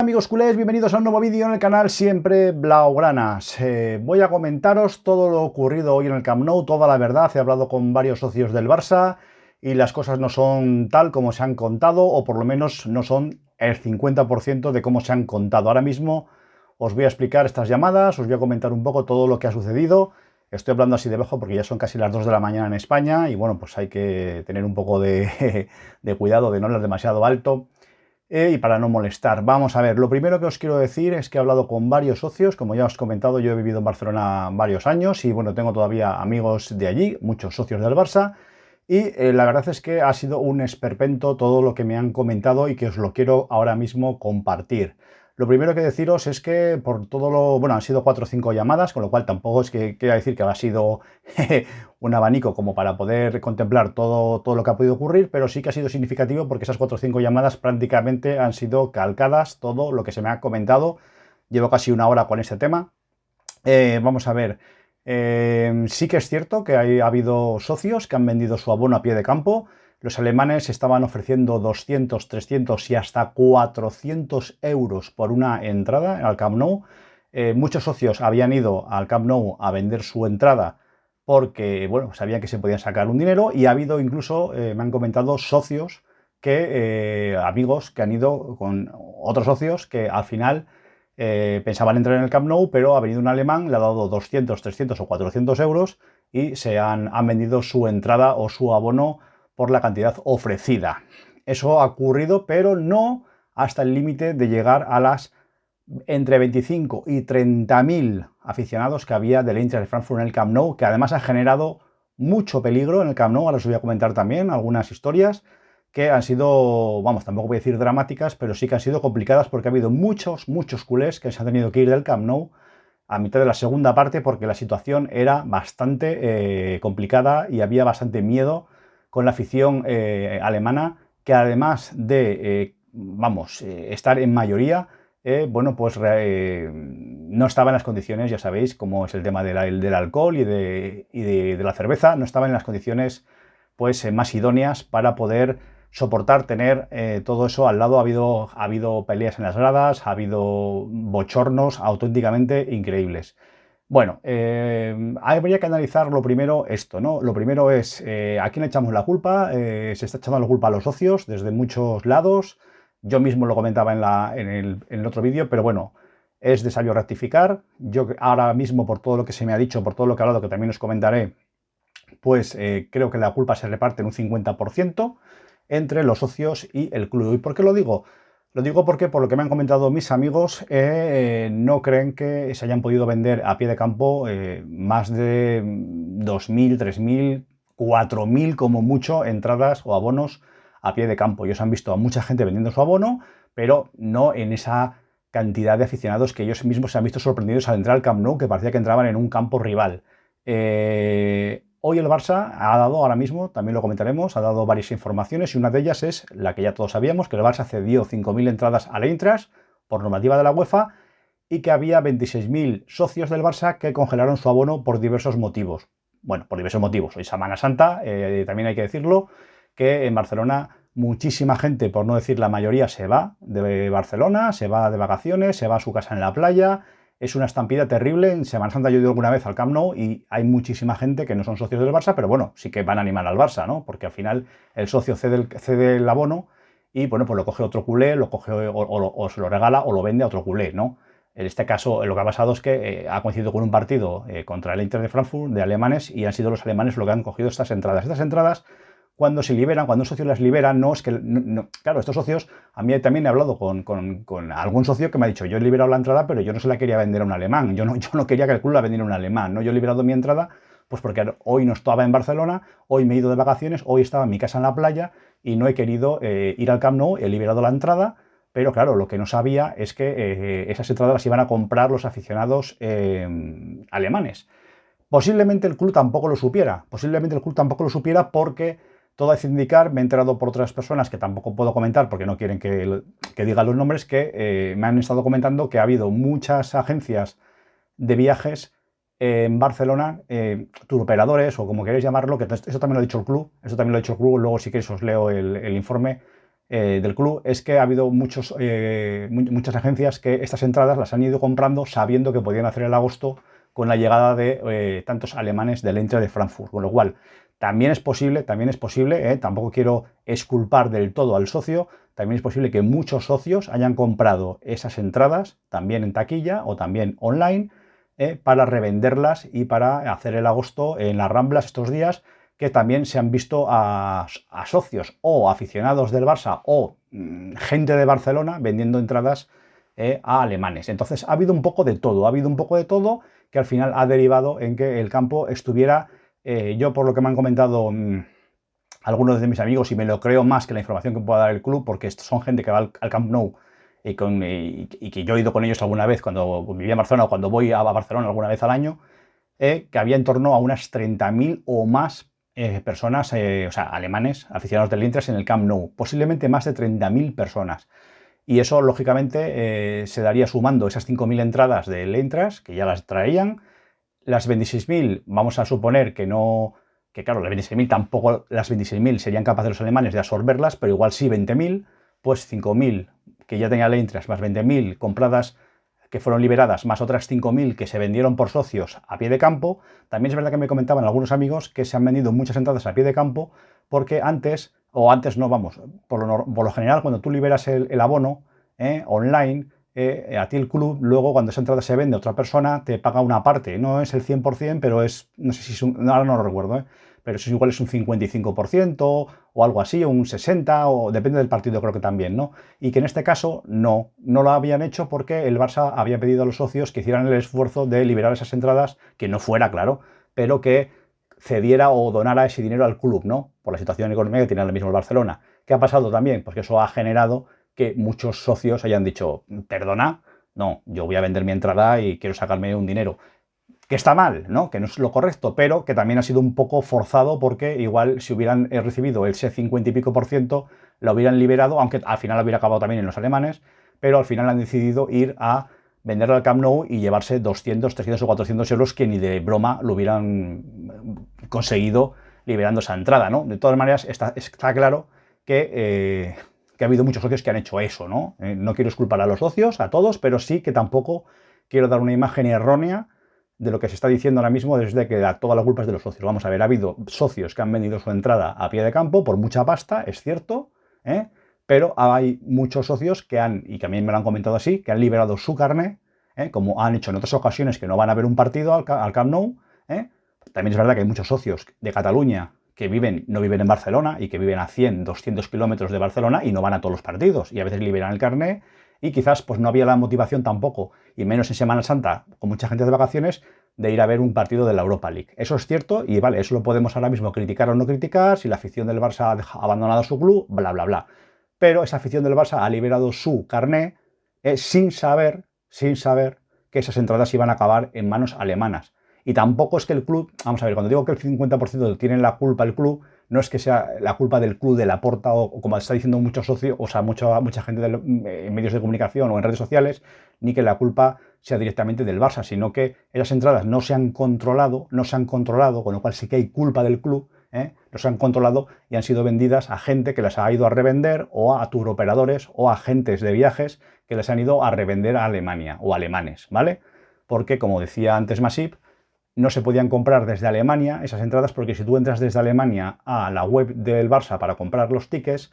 Amigos culés, bienvenidos a un nuevo vídeo en el canal Siempre Blaugranas. Voy a comentaros todo lo ocurrido hoy en el Camp Nou, toda la verdad. He hablado con varios socios del Barça y las cosas no son tal como se han contado, o por lo menos no son el 50% de cómo se han contado. Ahora mismo os voy a explicar estas llamadas, os voy a comentar un poco todo lo que ha sucedido. Estoy hablando así de bajo porque ya son casi las 2 de la mañana en España y bueno, pues hay que tener un poco de, de cuidado de no hablar demasiado alto. Y para no molestar, vamos a ver, lo primero que os quiero decir es que he hablado con varios socios. Como ya os he comentado, yo he vivido en Barcelona varios años y bueno, tengo todavía amigos de allí, muchos socios del Barça, y la verdad es que ha sido un esperpento todo lo que me han comentado y que os lo quiero ahora mismo compartir. Lo primero que deciros es que por todo lo... Bueno, han sido 4 o 5 llamadas, con lo cual tampoco es que quiera decir que ha sido un abanico como para poder contemplar todo lo que ha podido ocurrir, pero sí que ha sido significativo porque esas 4 o 5 llamadas prácticamente han sido calcadas todo lo que se me ha comentado. Llevo casi una hora con este tema. Vamos a ver. Sí que es cierto que ha habido socios que han vendido su abono a pie de campo. Los alemanes estaban ofreciendo 200, 300 y hasta 400 euros por una entrada al Camp Nou. Muchos socios habían ido al Camp Nou a vender su entrada porque, bueno, sabían que se podían sacar un dinero, y ha habido incluso, me han comentado, socios amigos que han ido con otros socios que al final pensaban entrar en el Camp Nou, pero ha venido un alemán, le ha dado 200, 300 o 400 euros y han vendido su entrada o su abono por la cantidad ofrecida. Eso ha ocurrido, pero no hasta el límite de llegar a las entre 25 y 30.000 aficionados que había del Eintracht de Frankfurt en el Camp Nou, que además ha generado mucho peligro en el Camp Nou. Ahora os voy a comentar también algunas historias que han sido, vamos, tampoco voy a decir dramáticas, pero sí que han sido complicadas porque ha habido muchos culés que se han tenido que ir del Camp Nou a mitad de la segunda parte porque la situación era bastante complicada y había bastante miedo con la afición alemana, que además de, estar en mayoría, bueno, pues no estaba en las condiciones, ya sabéis, como es el tema del alcohol y de la cerveza, no estaba en las condiciones pues más idóneas para poder soportar tener todo eso al lado. Ha habido peleas en las gradas, ha habido bochornos auténticamente increíbles. Bueno, habría que analizar lo primero esto, ¿no? Lo primero es a quién le echamos la culpa. Se está echando la culpa a los socios desde muchos lados. Yo mismo lo comentaba en el otro vídeo, pero bueno, es de sabio rectificar. Yo ahora mismo, por todo lo que se me ha dicho, por todo lo que he hablado, que también os comentaré, pues creo que la culpa se reparte en un 50% entre los socios y el club. ¿Y por qué lo digo? Lo digo porque, por lo que me han comentado mis amigos, no creen que se hayan podido vender a pie de campo más de 2.000, 3.000, 4.000 como mucho entradas o abonos a pie de campo. Ellos han visto a mucha gente vendiendo su abono, pero no en esa cantidad de aficionados que ellos mismos se han visto sorprendidos al entrar al Camp Nou, que parecía que entraban en un campo rival. Hoy el Barça ha dado, ahora mismo, también lo comentaremos, ha dado varias informaciones y una de ellas es la que ya todos sabíamos, que el Barça cedió 5.000 entradas al Eintracht por normativa de la UEFA y que había 26.000 socios del Barça que congelaron su abono por diversos motivos. Bueno, por diversos motivos. Hoy Semana Santa, también hay que decirlo, que en Barcelona muchísima gente, por no decir la mayoría, se va de Barcelona, se va de vacaciones, se va a su casa en la playa. Es una estampida terrible. En Semana Santa yo he ido alguna vez al Camp Nou y hay muchísima gente que no son socios del Barça, pero bueno, sí que van a animar al Barça, ¿no? Porque al final el socio cede el abono y, bueno, pues lo coge otro culé, lo coge o se lo regala o lo vende a otro culé, ¿no? En este caso, lo que ha pasado es que ha coincidido con un partido contra el Eintracht de Frankfurt de alemanes y han sido los alemanes los que han cogido estas entradas. Estas entradas, cuando se liberan, cuando un socio las libera, no es que... claro, estos socios, a mí también he hablado con algún socio que me ha dicho, yo he liberado la entrada, pero yo no se la quería vender a un alemán, yo no quería que el club la vendiera a un alemán, ¿no? Yo he liberado mi entrada pues porque hoy no estaba en Barcelona, hoy me he ido de vacaciones, hoy estaba en mi casa en la playa y no he querido ir al Camp Nou, he liberado la entrada, pero claro, lo que no sabía es que esas entradas las iban a comprar los aficionados alemanes. Posiblemente el club tampoco lo supiera, porque todo hace indicar, me he enterado por otras personas que tampoco puedo comentar porque no quieren que diga los nombres, que me han estado comentando que ha habido muchas agencias de viajes en Barcelona, turoperadores o como queréis llamarlo, que eso también lo ha dicho el club, luego si queréis os leo el informe, del club es que ha habido muchas agencias que estas entradas las han ido comprando sabiendo que podían hacer el agosto con la llegada de tantos alemanes del Eintracht de Frankfurt, con lo cual también es posible, tampoco quiero exculpar del todo al socio, también es posible que muchos socios hayan comprado esas entradas también en taquilla o también online para revenderlas y para hacer el agosto en las Ramblas estos días, que también se han visto a socios o aficionados del Barça o gente de Barcelona vendiendo entradas a alemanes. Entonces ha habido un poco de todo, que al final ha derivado en que el campo estuviera, yo por lo que me han comentado algunos de mis amigos, y me lo creo más que la información que pueda dar el club, porque son gente que va al Camp Nou y que yo he ido con ellos alguna vez cuando vivía en Barcelona o cuando voy a Barcelona alguna vez al año, que había en torno a unas 30.000 o más personas, o sea, alemanes, aficionados del Eintracht en el Camp Nou, posiblemente más de 30.000 personas. Y eso, lógicamente, se daría sumando esas 5.000 entradas del Eintracht, que ya las traían, las 26.000, vamos a suponer que no, que claro, las 26.000 tampoco, las 26.000 serían capaces los alemanes de absorberlas, pero igual sí 20.000, pues 5.000 que ya tenía el Eintracht, más 20.000 compradas que fueron liberadas, más otras 5.000 que se vendieron por socios a pie de campo. También es verdad que me comentaban algunos amigos que se han vendido muchas entradas a pie de campo porque antes por lo general cuando tú liberas el abono online, a ti el club, luego cuando esa entrada se vende a otra persona, te paga una parte. No es el 100%, pero es, no sé si es ahora no lo recuerdo, pero eso igual es un 55% o algo así, o un 60%, o depende del partido creo que también, ¿no? Y que en este caso no lo habían hecho porque el Barça había pedido a los socios que hicieran el esfuerzo de liberar esas entradas, que no fuera, claro, pero que cediera o donara ese dinero al club, ¿no? Por la situación económica que tiene ahora mismo el Barcelona. ¿Qué ha pasado también? Pues que eso ha generado que muchos socios hayan dicho, perdona, no, yo voy a vender mi entrada y quiero sacarme un dinero. Que está mal, ¿no? Que no es lo correcto, pero que también ha sido un poco forzado porque igual si hubieran recibido ese 50 y pico %, lo hubieran liberado, aunque al final hubiera acabado también en los alemanes, pero al final han decidido ir a venderlo al Camp Nou y llevarse 200, 300 o 400 euros que ni de broma lo hubieran conseguido liberando esa entrada, ¿no? De todas maneras, está claro que ha habido muchos socios que han hecho eso, ¿no? No quiero exculpar a los socios, a todos, pero sí que tampoco quiero dar una imagen errónea de lo que se está diciendo ahora mismo desde que toda la culpa es de los socios. Vamos a ver, ha habido socios que han vendido su entrada a pie de campo por mucha pasta, es cierto, pero hay muchos socios que y que a mí me lo han comentado así, que han liberado su carné, como han hecho en otras ocasiones que no van a ver un partido al Camp Nou. También es verdad que hay muchos socios de Cataluña que no viven en Barcelona y que viven a 100, 200 kilómetros de Barcelona y no van a todos los partidos y a veces liberan el carné y quizás pues no había la motivación tampoco, y menos en Semana Santa, con mucha gente de vacaciones, de ir a ver un partido de la Europa League. Eso es cierto y vale, eso lo podemos ahora mismo criticar o no criticar, si la afición del Barça ha abandonado su club, bla, bla, bla. Pero esa afición del Barça ha liberado su carné sin saber que esas entradas iban a acabar en manos alemanas. Y tampoco es que el club, vamos a ver, cuando digo que el 50% tiene la culpa el club, no es que sea la culpa del club de Laporta o como está diciendo muchos socios, o sea, mucha gente en medios de comunicación o en redes sociales, ni que la culpa sea directamente del Barça, sino que esas entradas no se han controlado, con lo cual sí que hay culpa del club, no se han controlado y han sido vendidas a gente que las ha ido a revender, o a turoperadores o a agentes de viajes que les han ido a revender a Alemania o alemanes, ¿vale? Porque, como decía antes Masip, no se podían comprar desde Alemania esas entradas porque si tú entras desde Alemania a la web del Barça para comprar los tickets,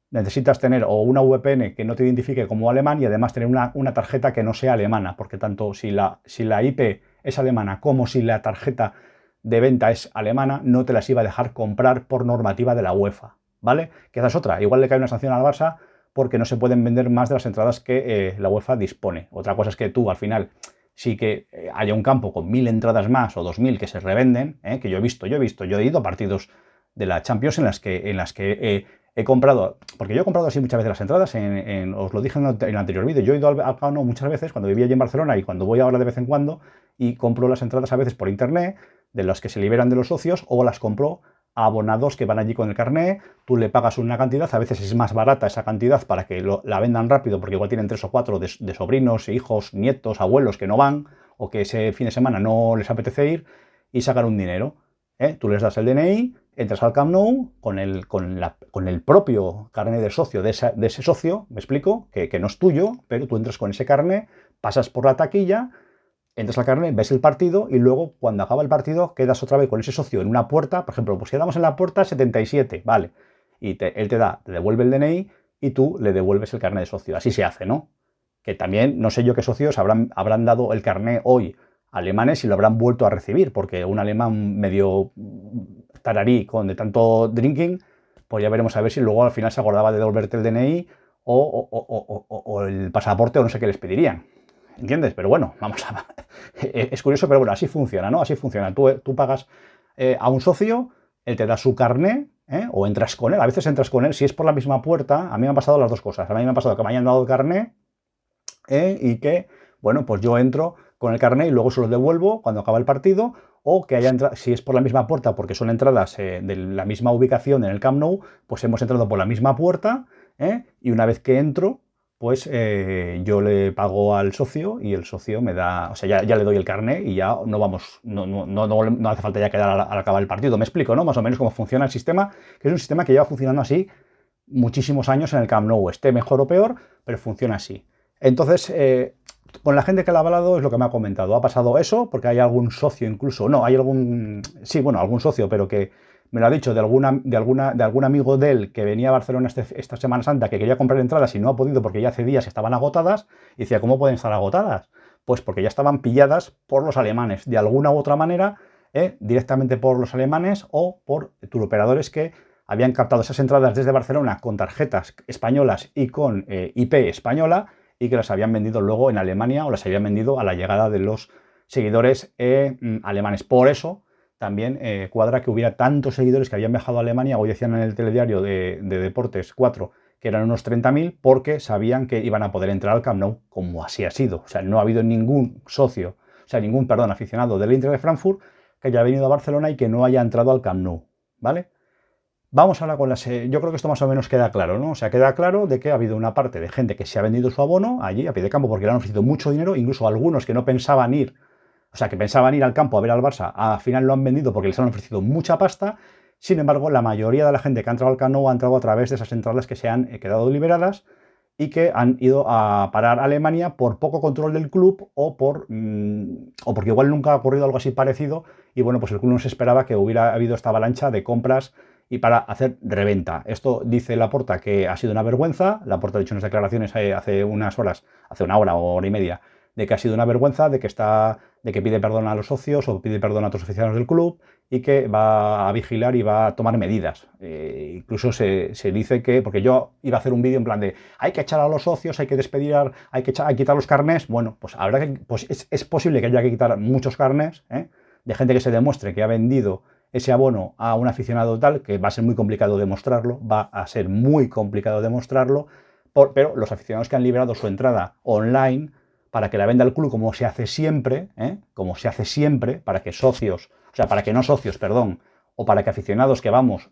necesitas tener o una VPN que no te identifique como alemán y además tener una tarjeta que no sea alemana, porque tanto si la IP es alemana como si la tarjeta de venta es alemana, no te las iba a dejar comprar por normativa de la UEFA, ¿vale? Que esa es otra. Igual le cae una sanción al Barça porque no se pueden vender más de las entradas que la UEFA dispone. Otra cosa es que tú al final sí que haya un campo con 1.000 entradas más o 2.000 que se revenden, que yo he ido a partidos de la Champions en las que he comprado, porque yo he comprado así muchas veces las entradas, os lo dije en el anterior vídeo, yo he ido al Camp Nou muchas veces cuando vivía allí en Barcelona y cuando voy ahora de vez en cuando, y compro las entradas a veces por internet, de las que se liberan de los socios, o las compro a abonados que van allí con el carné, tú le pagas una cantidad, a veces es más barata esa cantidad para que la vendan rápido, porque igual tienen 3 o 4 de sobrinos, hijos, nietos, abuelos que no van, o que ese fin de semana no les apetece ir, y sacan un dinero. Tú les das el DNI, entras al Camp Nou con el propio carnet de socio de ese socio, me explico, que no es tuyo, pero tú entras con ese carnet, pasas por la taquilla, entras al carnet, ves el partido y luego cuando acaba el partido quedas otra vez con ese socio en una puerta, por ejemplo, pues quedamos en la puerta 77, vale, y él te devuelve el DNI y tú le devuelves el carnet de socio. Así se hace, ¿no? Que también, no sé yo qué socios habrán dado el carnet hoy a alemanes y lo habrán vuelto a recibir, porque un alemán medio tararí de tanto drinking, pues ya veremos a ver si luego al final se acordaba de devolverte el DNI o el pasaporte o no sé qué les pedirían. ¿Entiendes? Pero bueno, vamos a... Es curioso, pero bueno, así funciona, ¿no? Así funciona. Tú pagas a un socio, él te da su carné, o entras con él. A veces entras con él, si es por la misma puerta. A mí me han pasado las dos cosas. A mí me ha pasado que me hayan dado el carné y que, bueno, pues yo entro con el carné y luego se lo devuelvo cuando acaba el partido, o que haya entrado, si es por la misma puerta, porque son entradas de la misma ubicación en el Camp Nou, pues hemos entrado por la misma puerta, y una vez que entro, pues yo le pago al socio y el socio me da, o sea, ya le doy el carné y ya no vamos, no hace falta ya quedar al acabar el partido. Me explico, ¿no? Más o menos cómo funciona el sistema, que es un sistema que lleva funcionando así muchísimos años en el Camp Nou, esté mejor o peor, pero funciona así. Entonces, con la gente que la ha hablado es lo que me ha comentado. Ha pasado eso, porque hay algún socio incluso, no, hay algún, sí, bueno, algún socio, pero que me lo ha dicho de algún amigo de él que venía a Barcelona esta Semana Santa, que quería comprar entradas y no ha podido porque ya hace días estaban agotadas, y decía, ¿cómo pueden estar agotadas? Pues porque ya estaban pilladas por los alemanes, de alguna u otra manera, directamente por los alemanes o por turoperadores que habían captado esas entradas desde Barcelona con tarjetas españolas y con IP española, y que las habían vendido luego en Alemania o las habían vendido a la llegada de los seguidores alemanes. Por eso también cuadra que hubiera tantos seguidores que habían viajado a Alemania. Hoy decían en el telediario de Deportes 4 que eran unos 30.000 porque sabían que iban a poder entrar al Camp Nou, como así ha sido. O sea, no ha habido ningún socio, o sea, ningún, perdón, aficionado del Eintracht de Frankfurt que haya venido a Barcelona y que no haya entrado al Camp Nou, ¿vale? Vamos ahora con las... yo creo que esto más o menos queda claro, ¿no? O sea, queda claro de que ha habido una parte de gente que se ha vendido su abono allí a pie de campo porque le han ofrecido mucho dinero, incluso algunos que no pensaban ir, o sea, que pensaban ir al campo a ver al Barça, al final lo han vendido porque les han ofrecido mucha pasta. Sin embargo, la mayoría de la gente que ha entrado al Camp Nou ha entrado a través de esas entradas que se han quedado liberadas y que han ido a parar a Alemania por poco control del club o porque igual nunca ha ocurrido algo así parecido y bueno, pues el club no se esperaba que hubiera habido esta avalancha de compras y para hacer reventa. Esto dice Laporta que ha sido una vergüenza. Laporta ha dicho unas declaraciones hace unas horas, hace una hora o hora y media, de que ha sido una vergüenza, de que pide perdón a los socios o pide perdón a otros aficionados del club y que va a vigilar y va a tomar medidas. Incluso se dice que, porque yo iba a hacer un vídeo en plan de hay que echar a los socios, hay que despedir, hay que quitar los carnés. Bueno, pues habrá que, pues es posible que haya que quitar muchos carnés, de gente que se demuestre que ha vendido ese abono a un aficionado tal, que va a ser muy complicado demostrarlo, pero los aficionados que han liberado su entrada online para que la venda el club como se hace siempre, para que socios, o sea, para que no socios, perdón, o para que aficionados que vamos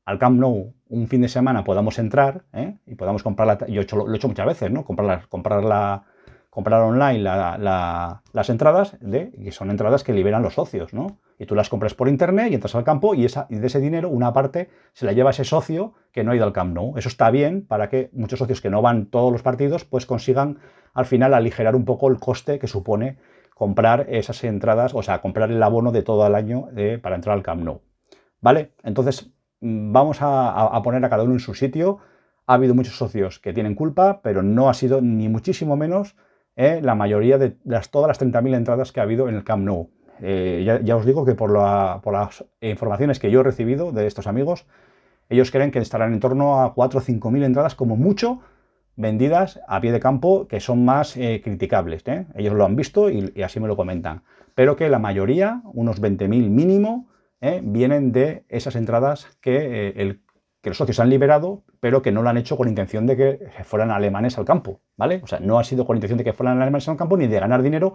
al Camp Nou un fin de semana podamos entrar y podamos comprarla. Yo lo he hecho muchas veces, ¿no? Comprar online las entradas, que son entradas que liberan los socios, ¿no? Y tú las compras por internet y entras al campo y de ese dinero una parte se la lleva ese socio que no ha ido al Camp Nou. Eso está bien para que muchos socios que no van todos los partidos pues consigan al final aligerar un poco el coste que supone comprar esas entradas, o sea, comprar el abono de todo el año para entrar al Camp Nou. ¿Vale? Entonces vamos a poner a cada uno en su sitio. Ha habido muchos socios que tienen culpa, pero no ha sido ni muchísimo menos la mayoría de todas las 30.000 entradas que ha habido en el Camp Nou. Ya os digo que por las informaciones que yo he recibido de estos amigos, ellos creen que estarán en torno a 4 o 5.000 entradas como mucho vendidas a pie de campo, que son más criticables. Ellos lo han visto y así me lo comentan. Pero que la mayoría, unos 20.000 mínimo, vienen de esas entradas que los socios han liberado, pero que no lo han hecho con intención de que fueran alemanes al campo, ¿vale? O sea, no ha sido con intención de que fueran alemanes al campo ni de ganar dinero,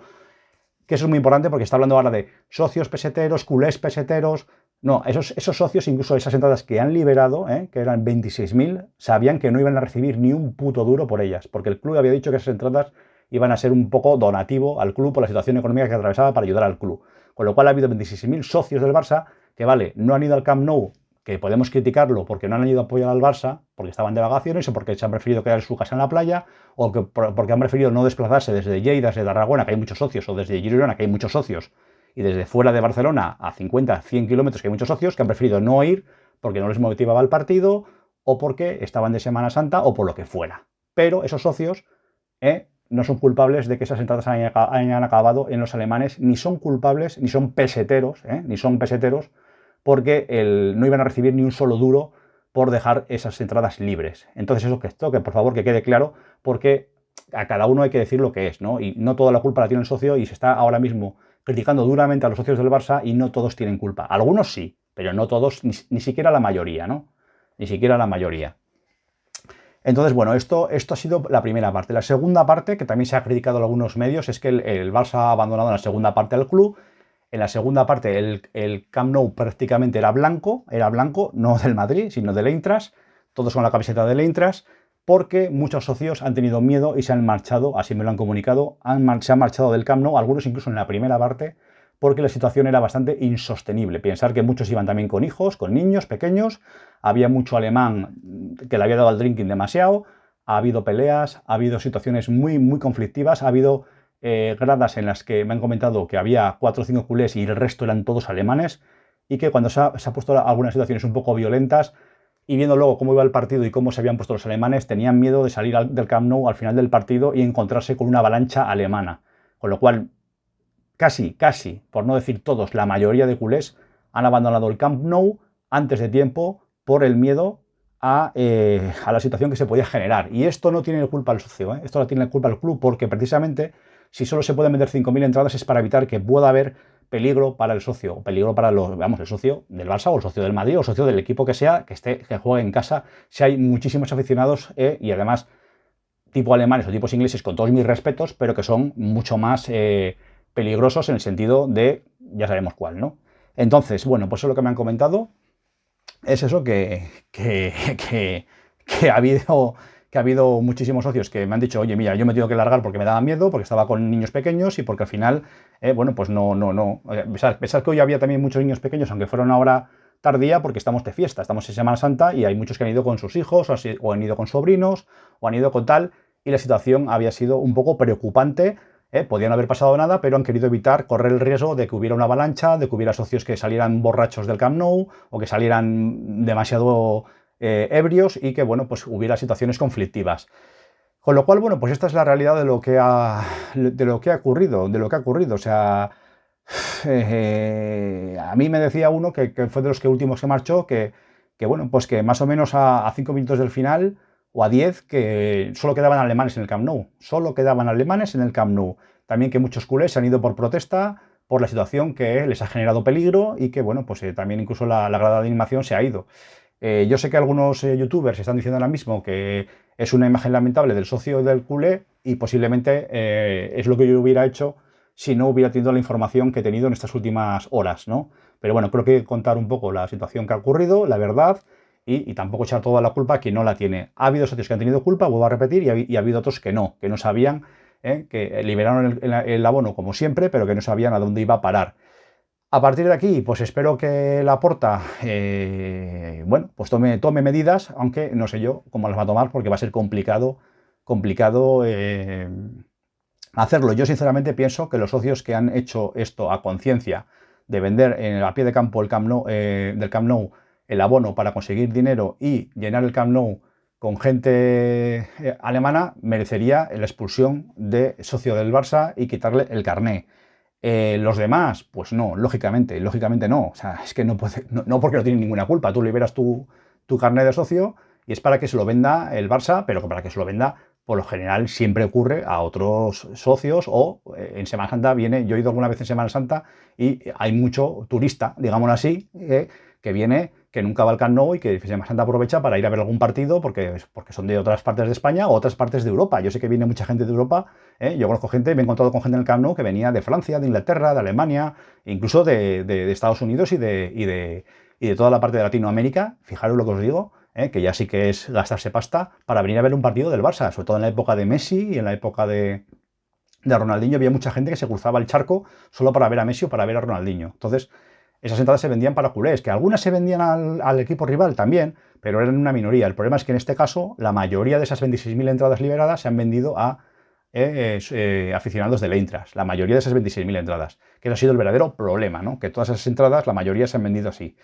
que eso es muy importante porque está hablando ahora de socios peseteros, culés peseteros. No, esos socios, incluso esas entradas que han liberado, que eran 26.000, sabían que no iban a recibir ni un puto duro por ellas, porque el club había dicho que esas entradas iban a ser un poco donativo al club por la situación económica que atravesaba para ayudar al club. Con lo cual ha habido 26.000 socios del Barça que, vale, no han ido al Camp Nou, que podemos criticarlo porque no han ido a apoyar al Barça, porque estaban de vacaciones o porque se han preferido quedar en su casa en la playa, o porque han preferido no desplazarse desde Lleida, desde Tarragona, que hay muchos socios, o desde Girona, que hay muchos socios, y desde fuera de Barcelona a 50, 100 kilómetros, que hay muchos socios, que han preferido no ir porque no les motivaba el partido, o porque estaban de Semana Santa, o por lo que fuera. Pero esos socios no son culpables de que esas entradas hayan acabado en los alemanes, ni son culpables, ni son peseteros, porque no iban a recibir ni un solo duro por dejar esas entradas libres. Entonces esto que por favor que quede claro, porque a cada uno hay que decir lo que es, ¿no? Y no toda la culpa la tiene el socio, y se está ahora mismo criticando duramente a los socios del Barça, y no todos tienen culpa. Algunos sí, pero no todos, ni siquiera la mayoría, ¿no? Ni siquiera la mayoría. Entonces, bueno, esto ha sido la primera parte. La segunda parte, que también se ha criticado en algunos medios, es que el Barça ha abandonado en la segunda parte al club. En la segunda parte el Camp Nou prácticamente era blanco, no del Madrid, sino del Eintracht, todos con la camiseta del Eintracht, porque muchos socios han tenido miedo y se han marchado, así me lo han comunicado, se han marchado del Camp Nou, algunos incluso en la primera parte, porque la situación era bastante insostenible. Pensar que muchos iban también con hijos, con niños pequeños, había mucho alemán que le había dado al drinking demasiado, ha habido peleas, ha habido situaciones muy, muy conflictivas, ha habido gradas en las que me han comentado que había 4 o 5 culés y el resto eran todos alemanes, y que cuando se ha puesto algunas situaciones un poco violentas, y viendo luego cómo iba el partido y cómo se habían puesto los alemanes, tenían miedo de salir del Camp Nou al final del partido y encontrarse con una avalancha alemana. Con lo cual, casi, por no decir todos, la mayoría de culés han abandonado el Camp Nou antes de tiempo por el miedo a la situación que se podía generar. Y esto no tiene culpa el socio, esto lo tiene culpa el club, porque precisamente si solo se pueden vender 5.000 entradas es para evitar que pueda haber peligro para el socio, o peligro para el socio del Barça, o el socio del Madrid, o el socio del equipo que sea, que juegue en casa. Si hay muchísimos aficionados y además tipo alemanes o tipos ingleses, con todos mis respetos, pero que son mucho más peligrosos en el sentido de, ya sabemos cuál, ¿no? Entonces, bueno, pues eso es lo que me han comentado. Es eso que ha habido muchísimos socios que me han dicho, oye, mira, yo me tengo que largar porque me daba miedo, porque estaba con niños pequeños y porque al final, bueno, pues no. Pensar que hoy había también muchos niños pequeños, aunque fueron ahora tardía, porque estamos de fiesta, estamos en Semana Santa y hay muchos que han ido con sus hijos o han ido con sobrinos o han ido con tal, y la situación había sido un poco preocupante. Podían no haber pasado nada, pero han querido evitar correr el riesgo de que hubiera una avalancha, de que hubiera socios que salieran borrachos del Camp Nou o que salieran demasiado ebrios y que, bueno, pues hubiera situaciones conflictivas. Con lo cual, bueno, pues esta es la realidad de lo que ha ocurrido, O sea, a mí me decía uno que fue de los últimos que marchó, que bueno, pues que más o menos a 5 minutos del final, o a 10, que solo quedaban alemanes en el Camp Nou. Solo quedaban alemanes en el Camp Nou. También que muchos culés se han ido por protesta, por la situación que les ha generado peligro, y que, bueno, pues también incluso la grada de animación se ha ido. Yo sé que algunos youtubers están diciendo ahora mismo que es una imagen lamentable del socio del culé, y posiblemente es lo que yo hubiera hecho si no hubiera tenido la información que he tenido en estas últimas horas, ¿no? Pero bueno, creo que contar un poco la situación que ha ocurrido, la verdad, y tampoco echar toda la culpa a quien no la tiene. Ha habido socios que han tenido culpa, vuelvo a repetir, y ha habido otros que no sabían, que liberaron el abono como siempre, pero que no sabían a dónde iba a parar. A partir de aquí, pues espero que Laporta, bueno, pues tome medidas, aunque no sé yo cómo las va a tomar, porque va a ser complicado hacerlo. Yo sinceramente pienso que los socios que han hecho esto a conciencia, de vender a pie de campo del Camp Nou el abono para conseguir dinero y llenar el Camp Nou con gente alemana, merecería la expulsión de socio del Barça y quitarle el carné. Los demás, pues no, lógicamente no. O sea, es que no porque no tienen ninguna culpa. Tú liberas tu carné de socio y es para que se lo venda el Barça, pero para que se lo venda, por lo general, siempre ocurre a otros socios, o en Semana Santa yo he ido alguna vez en Semana Santa y hay mucho turista, digámoslo así, que viene, que nunca va al Camp Nou y que Semana Santa aprovecha para ir a ver algún partido porque son de otras partes de España o otras partes de Europa. Yo sé que viene mucha gente de Europa, yo conozco gente, me he encontrado con gente en el Camp Nou que venía de Francia, de Inglaterra, de Alemania, incluso de Estados Unidos y de toda la parte de Latinoamérica. Fijaros lo que os digo, que ya sí que es gastarse pasta para venir a ver un partido del Barça, sobre todo en la época de Messi y en la época de de Ronaldinho, había mucha gente que se cruzaba el charco solo para ver a Messi o para ver a Ronaldinho. Entonces, esas entradas se vendían para culés, que algunas se vendían al equipo rival también, pero eran una minoría. El problema es que en este caso, la mayoría de esas 26.000 entradas liberadas se han vendido a aficionados del Eintracht. La mayoría de esas 26.000 entradas. Que eso ha sido el verdadero problema, ¿no? Que todas esas entradas, la mayoría se han vendido así.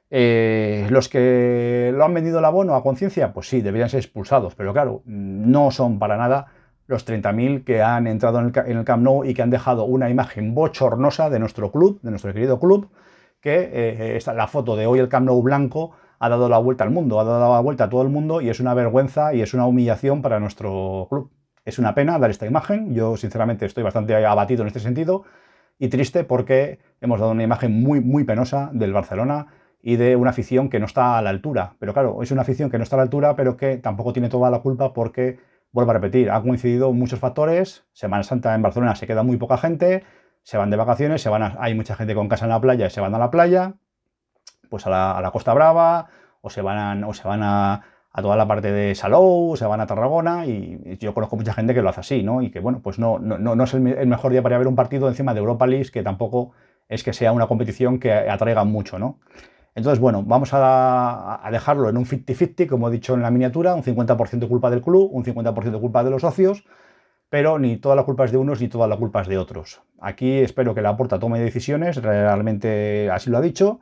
Los que lo han vendido el abono a conciencia, pues sí, deberían ser expulsados, pero claro, no son para nada los 30.000 que han entrado en el Camp Nou y que han dejado una imagen bochornosa de nuestro club, de nuestro querido club, que la foto de hoy el Camp Nou blanco ha dado la vuelta al mundo, ha dado la vuelta a todo el mundo y es una vergüenza y es una humillación para nuestro club. Es una pena dar esta imagen, yo sinceramente estoy bastante abatido en este sentido y triste porque hemos dado una imagen muy, muy penosa del Barcelona y de una afición que no está a la altura. Pero claro, es una afición que no está a la altura, pero que tampoco tiene toda la culpa porque, vuelvo a repetir, ha coincidido muchos factores. Semana Santa en Barcelona se queda muy poca gente, se van de vacaciones, hay mucha gente con casa en la playa y se van a la playa, pues a la Costa Brava, o se van a toda la parte de Salou, se van a Tarragona, y yo conozco mucha gente que lo hace así, ¿no? Y que, bueno, pues no es el mejor día para ir a ver un partido encima de Europa League, que tampoco es que sea una competición que atraiga mucho, ¿no? Entonces, bueno, vamos a dejarlo en un 50-50, como he dicho en la miniatura, un 50% culpa del club, un 50% culpa de los socios, pero ni toda la culpa es de unos ni toda la culpa es de otros. Aquí espero que Laporta tome decisiones, realmente así lo ha dicho,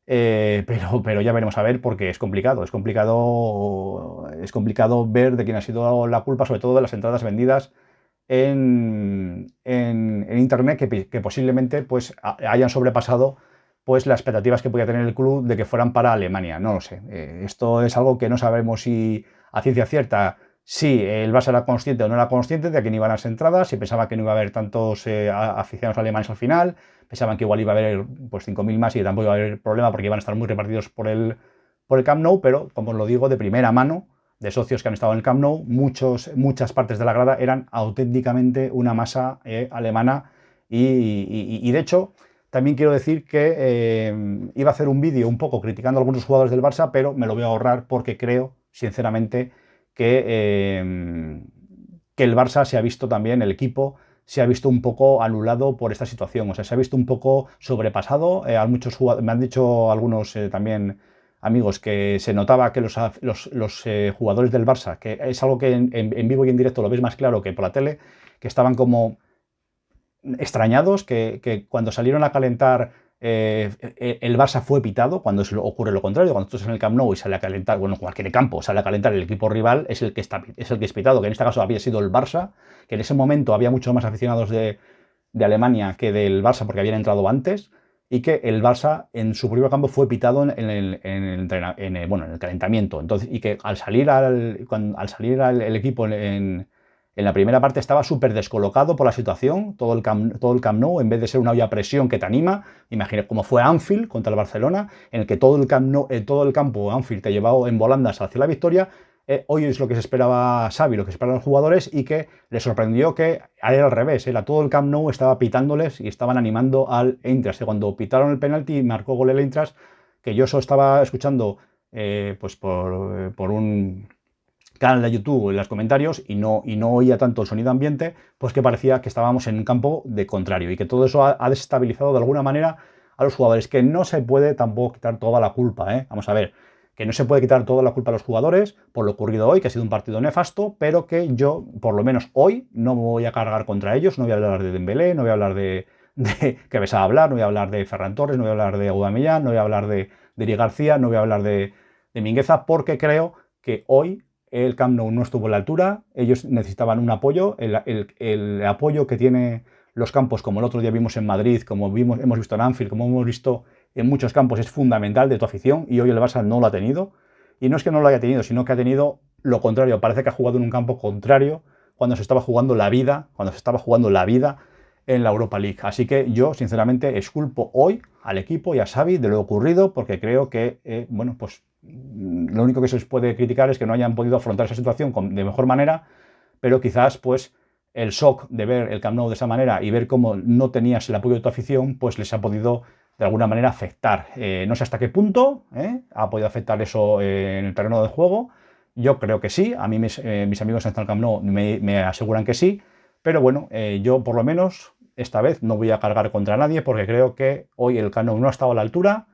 pero ya veremos a ver porque es complicado ver de quién ha sido la culpa, sobre todo de las entradas vendidas en internet que posiblemente pues hayan sobrepasado pues las expectativas que podía tener el club de que fueran para Alemania. No lo sé. Esto es algo que no sabemos si a ciencia cierta si el Barça era consciente o no era consciente de a quién iban las entradas, si pensaba que no iba a haber tantos aficionados alemanes al final, pensaban que igual iba a haber pues 5.000 más y que tampoco iba a haber problema porque iban a estar muy repartidos por el Camp Nou, pero como os lo digo, de primera mano, de socios que han estado en el Camp Nou, muchas partes de la grada eran auténticamente una masa alemana y de hecho también quiero decir que iba a hacer un vídeo un poco criticando a algunos jugadores del Barça, pero me lo voy a ahorrar porque creo, sinceramente, que el Barça se ha visto también, el equipo se ha visto un poco anulado por esta situación, o sea, se ha visto un poco sobrepasado. A muchos jugadores, me han dicho algunos también amigos que se notaba que los jugadores del Barça, que es algo que en vivo y en directo lo ves más claro que por la tele, que estaban como extrañados, que cuando salieron a calentar el Barça fue pitado, cuando ocurre lo contrario, cuando tú estás en el Camp Nou y sale a calentar, bueno, cualquier campo, sale a calentar el equipo rival, es el que es pitado, que en este caso había sido el Barça, que en ese momento había muchos más aficionados de Alemania que del Barça porque habían entrado antes, y que el Barça en su propio campo fue pitado en el calentamiento. Entonces, y que al salir el equipo en la primera parte estaba súper descolocado por la situación, todo el Camp Nou, en vez de ser una olla a presión que te anima, imagina como fue Anfield contra el Barcelona, en el que todo el campo Anfield te llevaba en volandas hacia la victoria. Hoy es lo que se esperaba Xavi, lo que se esperaban los jugadores, y que les sorprendió que era al revés, era todo el Camp Nou estaba pitándoles y estaban animando al Eintracht. Cuando pitaron el penalti y marcó gol el Eintracht, que yo solo estaba escuchando pues por un canal de YouTube en los comentarios y no oía tanto el sonido ambiente, pues que parecía que estábamos en un campo de contrario y que todo eso ha desestabilizado de alguna manera a los jugadores, que no se puede tampoco quitar toda la culpa, ¿eh? Vamos a ver, que no se puede quitar toda la culpa a los jugadores por lo ocurrido hoy, que ha sido un partido nefasto, pero que yo, por lo menos hoy, no me voy a cargar contra ellos, no voy a hablar de Dembélé, no voy a hablar de que me sabe hablar, no voy a hablar de Ferran Torres, no voy a hablar de Aubameyang, no voy a hablar de Eric García, no voy a hablar de Mingueza, porque creo que hoy el Camp Nou no estuvo a la altura, ellos necesitaban un apoyo, el apoyo que tiene los campos, como el otro día vimos en Madrid, como hemos visto en Anfield, como hemos visto en muchos campos, es fundamental de tu afición, y hoy el Barça no lo ha tenido. Y no es que no lo haya tenido, sino que ha tenido lo contrario. Parece que ha jugado en un campo contrario cuando se estaba jugando la vida, en la Europa League. Así que yo, sinceramente, exculpo hoy al equipo y a Xavi de lo ocurrido, porque creo que, bueno, pues lo único que se les puede criticar es que no hayan podido afrontar esa situación de mejor manera, pero quizás, pues, el shock de ver el Camp Nou de esa manera y ver cómo no tenías el apoyo de tu afición, pues les ha podido de alguna manera afectar. No sé hasta qué punto ha podido afectar eso en el terreno de juego. Yo creo que sí. A mí mis amigos en el Camp Nou me aseguran que sí, Pero bueno, yo por lo menos esta vez no voy a cargar contra nadie porque creo que hoy el Camp Nou no ha estado a la altura.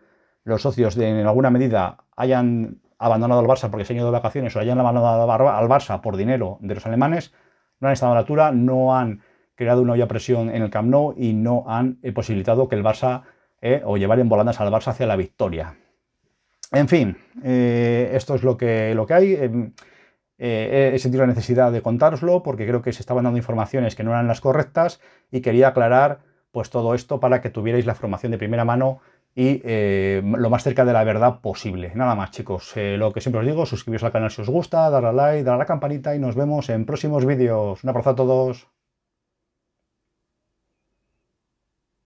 Los socios en alguna medida hayan abandonado el Barça porque se han ido de vacaciones o hayan abandonado al Barça por dinero de los alemanes, no han estado a la altura, no han creado una olla a presión en el Camp Nou y no han posibilitado que el Barça o llevar en volandas al Barça hacia la victoria. En fin, esto es lo que hay. He sentido la necesidad de contároslo porque creo que se estaban dando informaciones que no eran las correctas y quería aclarar pues todo esto para que tuvierais la información de primera mano y lo más cerca de la verdad posible. Nada más, chicos, lo que siempre os digo, suscribiros al canal si os gusta, darle a like, darle a la campanita y nos vemos en próximos vídeos. Un abrazo a todos.